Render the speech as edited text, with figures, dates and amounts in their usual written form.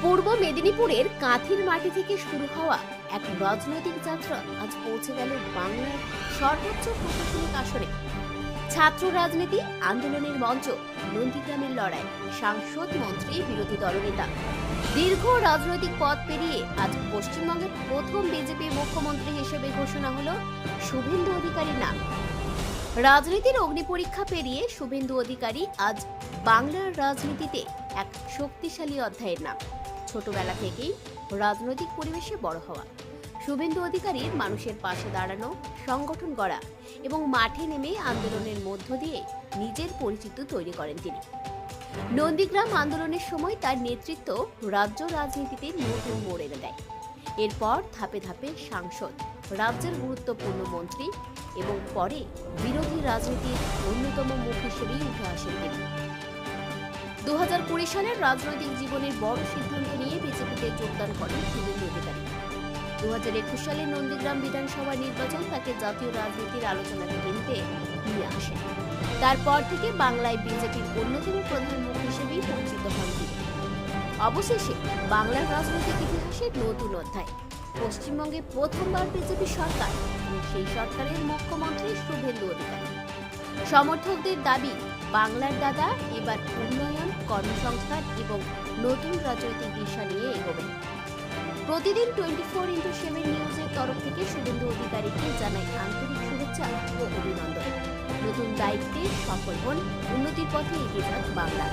পূর্ব মেদিনীপুরের কাঁথির মাটি থেকে শুরু হওয়া এক রাজনৈতিক যাত্রা আজ পৌঁছে গেল বাংলার সর্বোচ্চ প্রশাসনিক আসনে। ছাত্র রাজনীতি, আন্দোলনের মঞ্চ, নন্দীগ্রামের লড়াই, সাংসদ, মন্ত্রী, বিরোধী দলনেতা, দীর্ঘ রাজনৈতিক পথ পেরিয়ে আজ পশ্চিমবঙ্গের প্রথম বিজেপি মুখ্যমন্ত্রী হিসেবে ঘোষণা হলো শুভেন্দু অধিকারীর নাম। রাজনীতির অগ্নিপরীক্ষা পেরিয়ে শুভেন্দু অধিকারী আজ বাংলার রাজনীতিতে এক শক্তিশালী অধ্যায়ের নাম। ছোটবেলা থেকেই রাজনৈতিক পরিবেশে বড় হওয়া শুভেন্দু অধিকারীর মানুষের পাশে দাঁড়ানো, সংগঠন গড়া এবং মাঠে নেমে আন্দোলনের মধ্য দিয়ে নিজের পরিচিতি তৈরি করেন তিনি। নন্দীগ্রাম আন্দোলনের সময় তার নেতৃত্ব রাজ্য রাজনীতিতে নতুন মোড় এনে দেয়। এরপর ধাপে ধাপে সাংসদ, রাজ্যের গুরুত্বপূর্ণ মন্ত্রী এবং পরে বিরোধী রাজনীতির অন্যতম মুখ হিসেবেই উঠে আসেন তিনি। 2020 সালের রাজনৈতিক জীবনের বড় সিদ্ধান্ত নিয়ে বিজেপিতে যোগদান করেন শুভেন্দু অধিকারী। 2021 সালের নন্দীগ্রাম বিধানসভা নির্বাচন তাকে জাতীয় রাজনীতির আলোচনার কেন্দ্রে নিয়ে আসে। তারপর থেকে বাংলায় বিজেপির অন্যতম প্রধান মুখ হিসেবেই পরিচিত হন তিনি। অবশেষে বাংলার রাজনৈতিক ইতিহাসে নতুন অধ্যায়। পশ্চিমবঙ্গে প্রথমবার বিজেপি সরকার এবং সেই সরকারের মুখ্যমন্ত্রী শুভেন্দু অধিকারী। সমর্থকদের দাবি, বাংলার দাদা এবার উন্নয়ন, কর্মসংস্থান এবং নতুন রাজনৈতিক দিশা নিয়ে এগোবেন। প্রতিদিন 24x7 নিউজের তরফ থেকে শুভেন্দু অধিকারীকে জানাই আন্তরিক শুভেচ্ছা ও অভিনন্দন। নতুন দায়িত্বে সফল হন, উন্নতির পথে এগিয়ে যাক বাংলা।